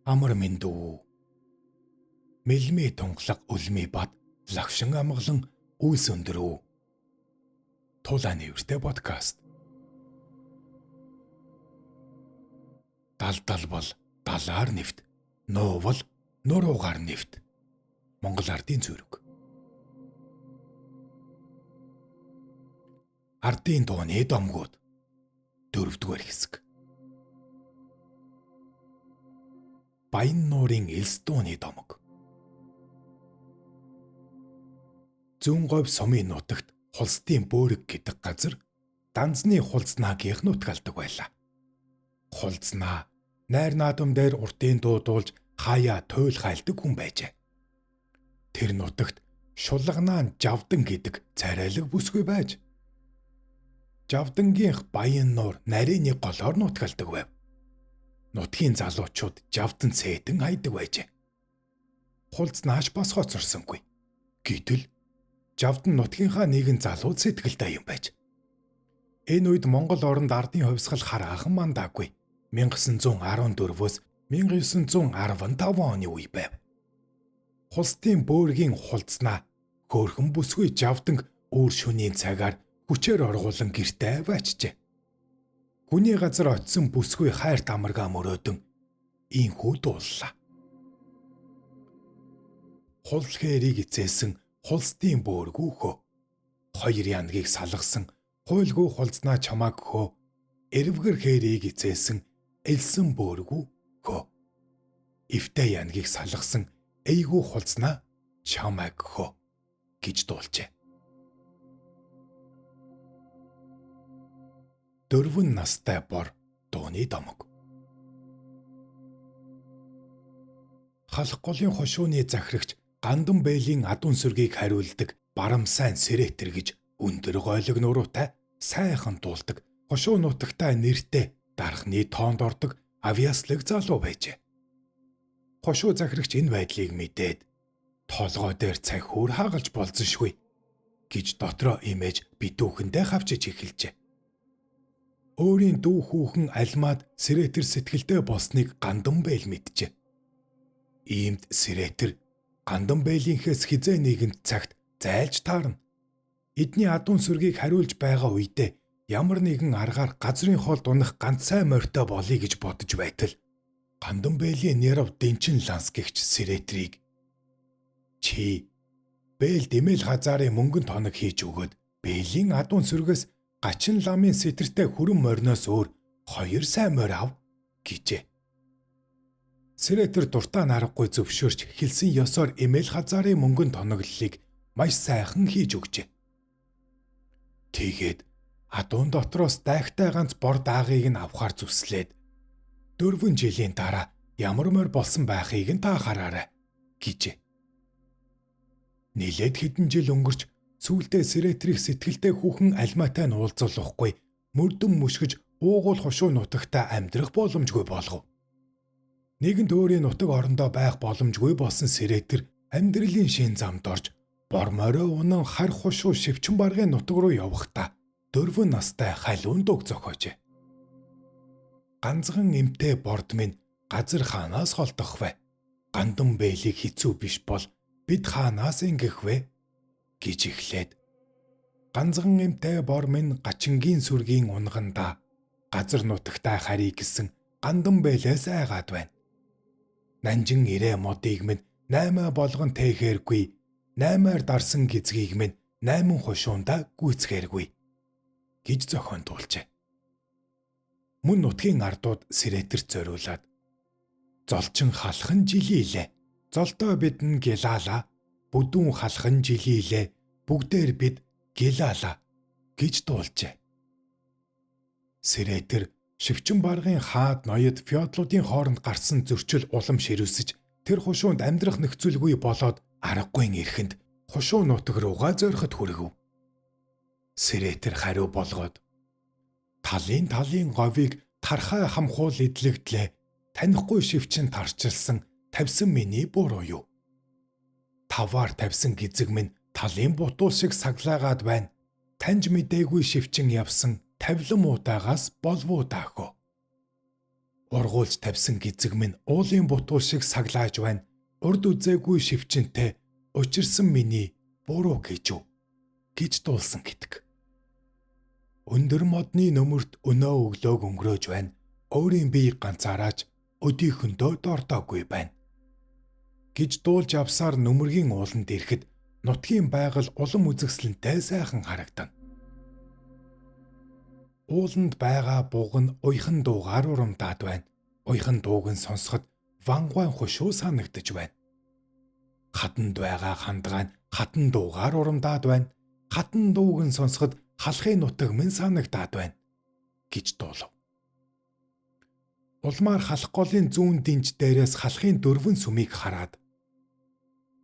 Амар мэндүү. Мэлми тунгалаг үлми бат лагшин амгалан үйлс өндөрөө. Тулааны үртэй подкаст. Далдал бол далаар нэвт, нуу бол нуруугаар нэвт. Монгол ардын зүрэг. Ардын дууны домгууд 4-р хэсэг. Баян нуурын элс дууны домог. Зүүн говь сумын нутагт Хулстын бөөрөг гэдэг газар данзны хулцнаагийн нутгалдаг байлаа. Хулцнаа найр наадам дээр уртын дуудуулж хаяа туйл хайлдаг хүн байжээ. Тэр нутагт шулганаан Жавдан гэдэг царайлаг бүсгүй байж. Жавдангийнх баян нуур нарийн голоор нутгалдаг байв. Нутгийн залуучууд Жавдан цээтэн хайдаг байжээ. Хулцнааш бас хоцорсонгүй. Гэтэл Жавдан нутгийнхаа нэгэн залуу сэтгэлтэй юм байж. Энэ үед Монгол оронд ардын хувьсгал хараахан мандаагүй 1914-өөс 1915 оны үе байв. Хулстын бөөргийн хулцнаа хөөрхөн бүсгүй Жавданг өөр шөнийн цагаар хүчээр оргуулан гэртээ аваачжээ. Хүний газар очисон бүсгүй хайр тамаргаа мөрөөдөн ийхүү дууллаа. Хул хээрийг эцээсэн Хулстын бөөргүү хөө. Хоёр янгийг салгасан хуйлгүй хулцнаа чамааг хөө. Эрвгэр хээрийг эцээсэн элсэн бөөргүү хөө. Эвтэй янгийг салгасан эйгүү хулцнаа чамааг хөө гэж дуулжээ. 4 настай бор дууны домог. Халх голын хошууны захирагч Гандан Бэйлийн адуун сүргийг хариулдаг Барам сайн Сэретэр гэж өндөр гойлог нуруутай сайхан дуулдаг хошуу нутагтай нэртэй дархны тоонд ордог авьяаслаг залуу байжээ. Хошуу захирагч энэ байдлыг мэдээд толгой дээр цаг хөр хагалж болзоншгүй гэж дотроо имэж битүүхэндээ хавчиж эхэлжээ. Өөрийн дүү хүүхэн Алмаад Сэретэр сэтгэлдээ болсныг Гандан Бэйл мэджээ. Иймд Сэретэр Гандан Бэйлийнхээс хизээ нэгэнд цагт зайлж таарна. Эдний адуун сүргийг хариулж байгаа үедээ ямар нэгэн аргаар газрын хоол дунах ганц сайн морьтой болъё гэж бодож байтал Гандан Бэйлийн нэрв Дэнчин ланс гэгч Сэретрийг чи Бэйл дэмэл хазаарын мөнгөн тоног хийж өгөөд Бэйлийн адуун сүргээс гачин ламын сэтэртэй хүрэн морноос өөр 2 сайн морь ав гэжээ. Сэретэр дуртай наргагүй зөвшөөрч хэлсэн ёсоор эмээл хазаарын мөнгөн тоноглолыг маш сайхан хийж өгчээ. Тэгээд адуун дотроос дайгтай ганц бор даагыг нь авахар зүслээд 4 жилийн дараа ямар морь болсон байхыг нь та хараарай гэжээ. Нилээд хэдэн жил өнгөрч сүүлдээ Сэретрийг сэтгэлдээ хүүхэн Алмаатай нь уулзуулахгүй мөрдөн мөшгөж уугуул хошуу нутагтаа амьдрах боломжгүй болгов. Нэгэнд өөрийн нутаг орондоо байх боломжгүй болсон Сэретэр амьдралын шин замд орж бор морио унан хар хошуу шивчин баргын нутаг руу явахдаа 4 настай халуун дог зохиожээ. Ганцхан эмтэй борд минь газар хаанаас холдох вэ? Гандан Бэйлийг хэцүү биш бол бид хаанаас ингэх вэ? Гэж эхлээд ганцхан эмтэй бор минь гачингийн сүргийн унганда газар нутагтай харий гэсэн Гандан Бэйлээс айгаад байна. Нанжин ирээ модыг минь 8 болгон тэхээргүй 8-аар дарсан гизгийг минь 8 хошуунда гүйцхээргүй гэж зохион дуулжээ. Мөн нутгийн ардууд Сэретэр зориулаад золчин халхан жилийлээ. Золдоо бидэн гялаала. Бүдүүн халхан жилийлээ. Бүгдээр бид гялаала гэж дуулжээ. Сэретэр шивчин баргын хаад ноёд феодлуудын хооронд гарсан зөрчил улам ширүүсэж тэр хушуунд амьдрах нөхцөлгүй болоод аргагүй эрхэнд хушуу нутаг руугаа зориход хүргэв. Сэретэр хариу болгоод талын говийг тархай хамхуул идлэгдлээ. Танихгүй шивчин тарчилсан тавьсан миний буруу юу? Таваар тавьсан гизэг минь талын бутуул шиг саглаагаад байна. Таньж мэдээгүй шивчин явсан тавлан уутаагаас болвоо даахөө. Ургуулж тавьсан гизэг минь уулын бутуул шиг саглааж байна. Урд үзээгүй шивчэнтэй учирсан миний буруу гэжүү гэж дуулсан гэдэг. Өндөр модны нөмөрт өнөө өглөөг өнгөрөөж байна. Өөрийн бие ганцаарааж өдийхөндөө дордоогүй байна гэж дуулж авсаар нөмөргийн ууланд ирэхэд нутгийн байгаль улам үзэсгэлэнтэй сайхан харагдана. Ууланд байгаа буг нь уйхан дуугаар урамдаад байна. Уйхан дууг нь сонсоход вангуайн хушуу санагдаж байна. Хатанд байгаа хандгаан хатан дуугаар урамдаад байна. Хатан дууг нь сонсоход халахын нутаг минь санагдаад байна гэж дуулав. Улмаар халах голын зүүн динж дээрээс халахын дөрвөн сүмийг хараад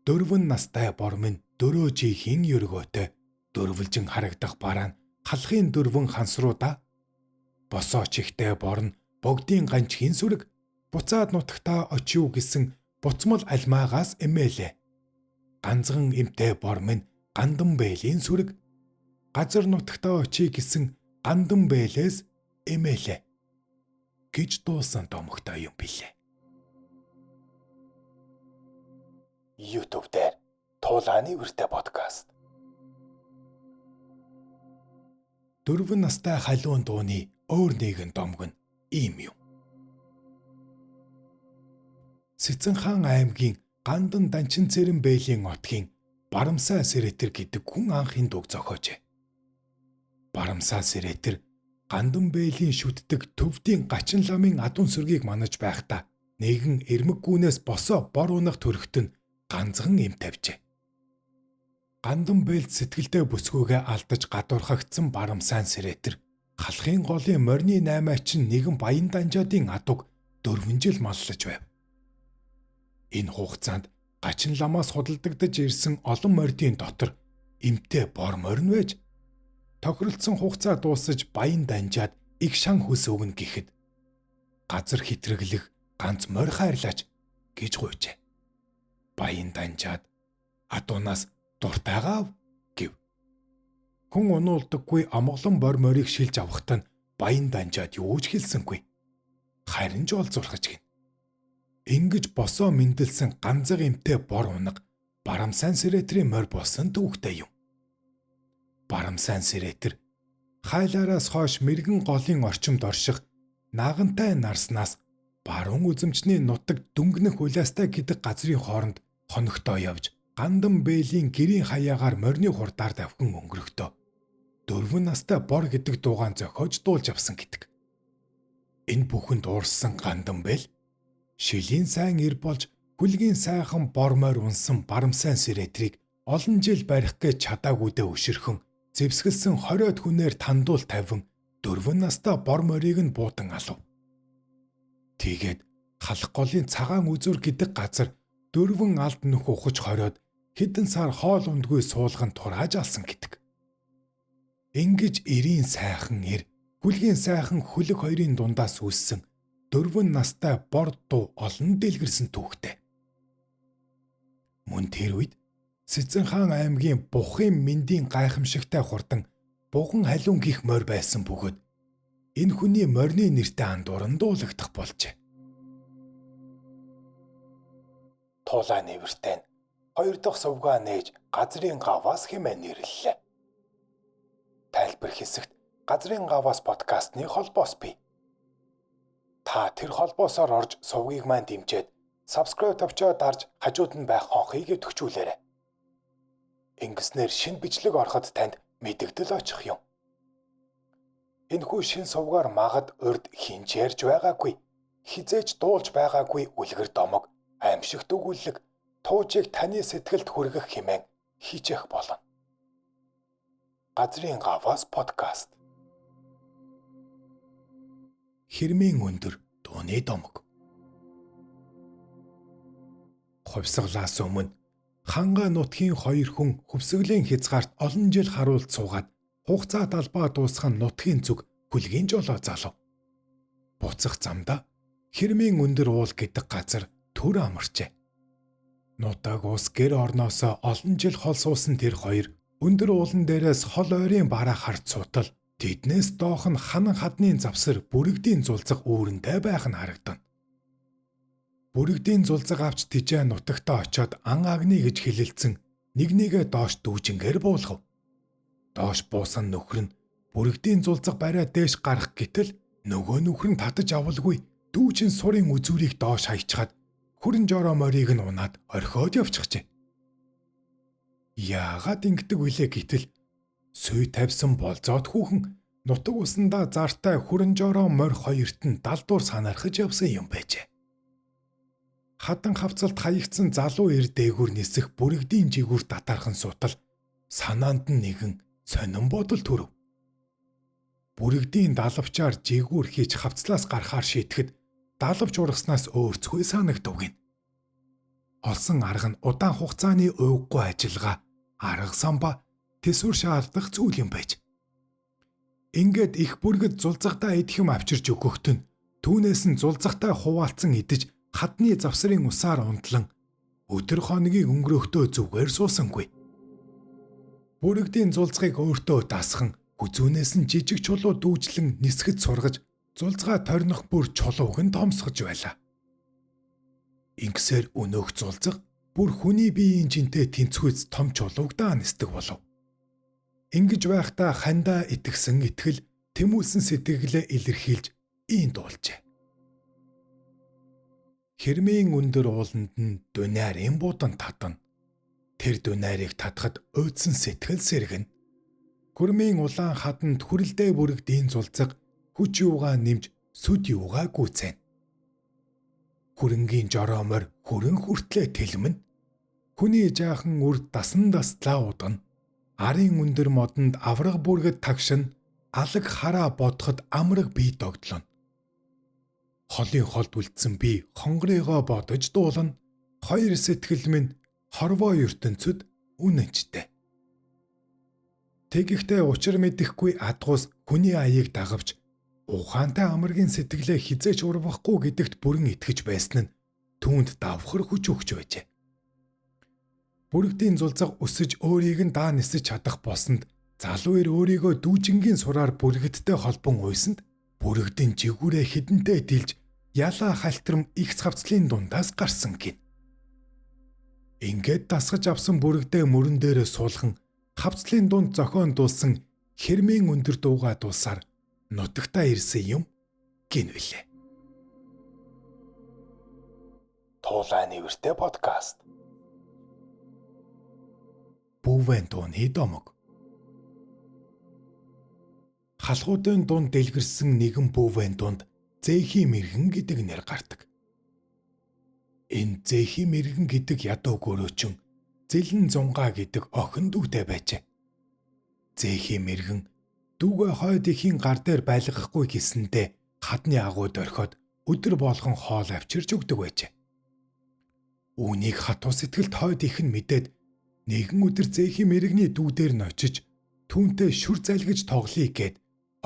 дөрвөн настай бор минь дөрөө жихийн өргөөтэй дөрвөлжин харагдах бараа нь халахын дөрвөн хансруудаа босоо чихтэй борн богдын ганчхийн сүрэг буцаад нутагтаа очив гэсэн буцмал альмаагаас эмээлээ. Ганцхан эмтэй бор минь гандан бэйлийн сүрэг газар нутагтаа очие гэсэн гандан бэйлээс эмээлээ гэж дуусан томогтой юм билээ. YouTube дээр Туулааны үртэй подкаст. Дөрвөн настай халуун дууны өөр нэгэн домог нь ийм юм. Сэцэнхан аймгийн Гандан Данчин Цэрэн Бэйлийн отгийн Барамсаа Сэрэтэр гэдэг хүн анхын дууг зохиожээ. Барамсаа Сэрэтэр Гандан Бэйлийн шүтдэг төвдийн Гачин ламын адун сүргийг манаж байхдаа нэгэн эрмэггүүнээс босоо бор унах төрөхт нь ганцхан эм тавьжээ. Гандан Бэйлд сэтгэлдээ бүсгүйгээ алдаж гадуурхагдсан Барамсаа Сэрэтэр халахын голын морины 8-аачин нэгэн баян данжаадын адуг 4 жил маллаж байв. Энэ хугацаанд Гачин ламаас худалдагдаж ирсэн олон мордын дотор эмтэй бор морин байж тохиролцсон хугацаа дуусаж баян данжаад их шан хүс өгнө гэхэд газар хитрэглэх ганц морь хайрлаач гэж гуйжээ. Баян данжаад адуунаас дуртайгаав гэв. Хүн унуулдаггүй амгалан бор морийг шилж авахт нь баян данжаад юу ч хэлсэнгүй. Харин ч олзуурхаж гин. Ингэж босоо мэндэлсэн ганцэг эмтэй бор унаг Барамсаа Сэрэтрийн морь болсон төвхтэй юм. Барамсаа Сэретэр хайлаараас хойш мэрэгэн голын орчимд орших наагантай нарснаас баруун үзэмчний нутаг дүнгэнэх уйлаастай гэдэг газрын хооронд хоногтоо явж Гандан Бэйлийн гэрийн хаяагаар морины хурдаар давхин өнгөрөхдөө 4 настай бор гэдэг дуугаан зохиож дуулж авсан гэдэг. Энэ бүхэнд уурсан Гандан Бэйл шилийн сайн ир болж хүлгийн сайхан бор морь унсан Барамсаа Сэрэтрийг олон жил барих гэж чадаагүйдээ өшөрхөн зэвсгэлсэн 20-од хүнээр тандуул тавин 4 настай бор морийг нь буудан алав. Тэгээд халах голын цагаан үзүр гэдэг газар 4 алд нөх ухаж хориод хэдэн сар хоол ундгүй суулган турааж алсан гэдэг. Ингэж эрийн сайхан ир, хүлгийн сайхан хүлэг хоёрын дундаас үүссэн 4 настай бор дуу олон дэлгэрсэн түүхтэй. Мөн тэр үед Сэцэнхан аймгийн Бухын Мэндийн гайхамшигтай хурдан Буган халуун гих морь байсан бөгөөд энэ хүний морины нэртэй андууран дуулагдах болжээ. Туулаа нэвэртэй нь 2 дахь сувгаа нээж газрын гаваас хэмээн нэрлэлээ. Тайлбар хэсэгт газрын гаваас подкастны холбоос бий. Та тэр холбоосоор орж сувгийг маань дэмжиж subscribe тавьчаа дарж хажууд нь байх хонхыг өтгчүүлээрэй. Ингэснээр шинэ бичлэг ороход танд мэдэгдэл очих юм. Энэхүү шинэ сувгаар магад урд хинч ярьж байгаагүй, хизээж дуулж байгаагүй үлгэр домог, аимшигт өгүүлэг, туужийг таны сэтгэлд хүргэх хэмээн хийчих болно. Газрын гаваас подкаст. Хэрмийн өндөр дууны домог. Хувьсгалаас өмнө Ханга нутгийн 2 хүн хөвсгөлийн хязгаарт олон жил харуулт суугаад хугацаа талбай дуусгах нь нутгийн зүг хүлгийн жолоо залав. Буцах замда Хэрмийн өндөр уул гэдэг газар төр амарчээ. Нутаг ус гэр орноосоо олон жил хол суусан тэр хоёр өндөр уулан дээрээс хол ойрын бараа харж суутал Тэднээс доох нь ханан хадны завсар бүрэгдийн зулцаг үүрэнтэй байх нь харагдана. Бүрэгдийн зулцаг авч тижээ нутагтаа очиод ан агны гэж хэлэлцэн нэгнийгээ доош дүүжингээр буулгав. Доош буусан нөхөр нь бүрэгдийн зулцаг бариа дээш гарах гэтэл нөгөө нөхөр нь татаж авалгүй дүүжин сурын үзүүрийг доош хаячаад хүрэн жороо морийг нь унаад орхиод явчихжээ. Яагаад ингэдэг вүлээ гэтэл сүй тавьсан болзоод хүүхэн нутаг усандаа зартай хүрэн жороо морь хоёрт нь далдуур санаархаж явсан юм байжээ. Хадан хавцалт хаягдсан залуу эр дээгүр нисэх бүрэгдийн жигүүр татаархан сутал санаанд нь нэгэн сонин бодол төрөв. Бүрэгдийн далавчаар жигүүр хийж хавцлаас гарахаар шийтгэхэд далавч ургаснаас өөрцгүй санагдав гин. Олсон арга нь удаан хугацааны уйггүй ажиллагаа, арга самба, тэсвэр шаардах зүйл юм байж. Ингээд их бүргэд зулцагтаа идэхэм авчирч өгөхт нь түүнээс нь зулцагтаа хуваалцсан идэж хадны завсрын усаар унтлан өдөр хоногийг өнгөрөхдөө зүгээр суусангүй. Бүрэгдийн зулцгыг өөртөө дасхан хүзүүнээс нь жижиг чулуу дүүжлэн нисгэд сургаж зулцгаа торних бүр чулууг нь томсгож байлаа. Ингэсээр өнөөх зулцаг бүр хүний биеийн жинтэй тэнцвүүц том чулуугдаа нисдэг болов. Ингэж байхдаа хандаа итгэсэн итгэл тэмүүлсэн сэтгэлээ илэрхийлж ийм дуулжээ. Хэрмийн өндөр ууланд нь дунайрын буудан татна. Тэр дунайрыг татахад уйдсан сэтгэл сэргэн. Гүрмийн улаан хаданд хүрэлдээ бүрэгдийн зулцаг хүч юугаа нэмж сүд юугаа гүйцээн. Хүрэнгийн жороомор хүрэн хүртлээ тэлмэн. Хүний жаахан үрд дасан дастлаа удгана. Арын өндөр модонд авраг бүргэд тагшин алаг хараа бодоход амраг бие догдлоно. Холын холд үлдсэн би хонгорыгоо бодож дуулна. Хоёр сэтгэл минь хорвоо ертөнцөд үнэнчтэй. Тэгэхдээ учир мэдэхгүй адгуус хүний аяыг дагавч ухаантай амаргийн сэтгэлээ хизээч урвахгүй гэдэгт бүрэн итгэж байсан нь түүнд давхар хүч өгч байжээ. Бүрэгдийн зулцаг өсөж өөрийг нь даа нисэж чадах болсонд залуу эр өөрийгөө дүүжингийн сураар бүрэгдтэй холбон уйсанд бүрэгдийн жигүүрээ хідэнтэй дилж ялаа хальтрам их цавцлын дундаас гарсан гин. Ингээд дасгаж авсан бүрэгдээ мөрөн дээрээ суулган хавцлын дунд зохион дуулсан хэрмийн өндөр дуугаа дуулсаар нутагтаа ирсэн юм гин үлээ. Туулайн нэвэртэй подкаст. Бүүвэн дууны домог. Халхуудын дунд дэлгэрсэн нэгэн бүүвэн дунд Зээхи мэргэн гэдэг нэр гардаг. Энэ Зээхи мэргэн гэдэг ядуу гөрөөчөн Зэлэн зунгаа гэдэг охин дүүтэй байжээ. Зээхи мэргэн дүүгээ хойд ихийн гар дээр байлгахгүй гэсэндээ хадны агууд орхиод өдөр болгон хоол авчирч өгдөг байжээ. Үүнийг хатуу сэтгэлд хойд их нь мэдээд нэгэн өдөр Зээхи мэргэний дүү дээр нь очиж түүнтэй шүр залгиж тоглоё гэд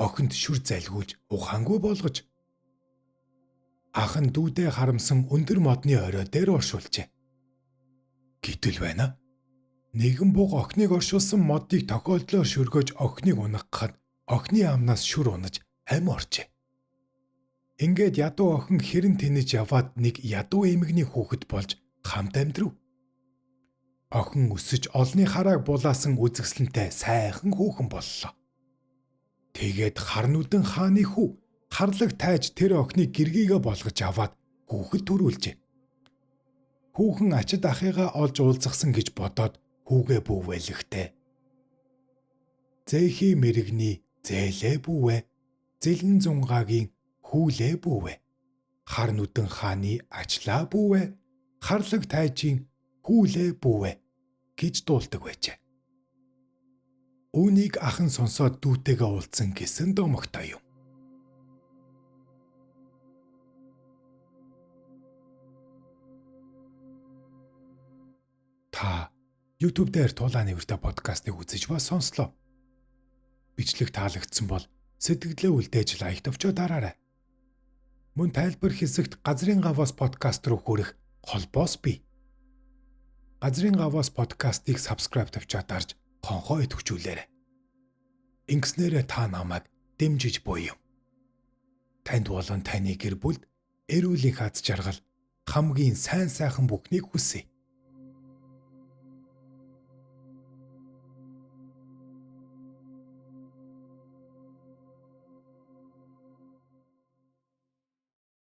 охинд шүр залгуулж ухаангүй болгож ах нь дүүдээ харамсан өндөр модны орой дээр оршуулжээ. Гэтэл байна. Нэгэн буг охиныг оршуулсан модыг тохиолдлоор шүргөөж охиныг унагахад охины амнаас шүр унаж амь оржээ. Ингээд ядуу охин хэрэн тэнэж яваад нэг ядуу эмэгний хүүхэд болж хамт амьдрав. Охин өсөж олны харааг булаасан үзэсгэлэнтэй сайхан хүүхэн боллоо. Тэгээд Харнүдэн хааны хүү харлаг тайж тэр охиныг гэргийгээ болгож аваад хүүхэд төрүүлжээ. Хүүхэн ачид ахыгаа олж уулзгсан гэж бодоод хүүгээ бүүвэлэхтэй. Зээхи мэргэний зээлээ бүүвэ, Зэлэн зунгаагийн хүүлээ бүүвэ, Харнүдэн хааны ачлаа бүүвэ, харлаг тайжийн хүүлээ бүүвэ гэж дуулдаг байжээ. Үүнийг ахан сонсоод дүүтэйгээ уулзсан гэсэн домогтой юм. Та YouTube дээр Туулайн нэвртэй подкастыг үзэж ба сонслоо. Бичлэг таалагдсан бол сэтгэлдээ үлдээж лайк төвчөө дараарай. Мөн тайлбар хэсэгт Газрын гаваас подкаст руу хүрэх холбоос бий. Газрын гаваас подкастыг subscribe тавьчаа дарж хонхоо идэвхжүүлээрэй. Ингэснээрээ та намайг дэмжиж буй юм. Танд болон таны гэр бүлд эрүүлийн хад жаргал хамгийн сайн сайхан бүхнийг хүсье.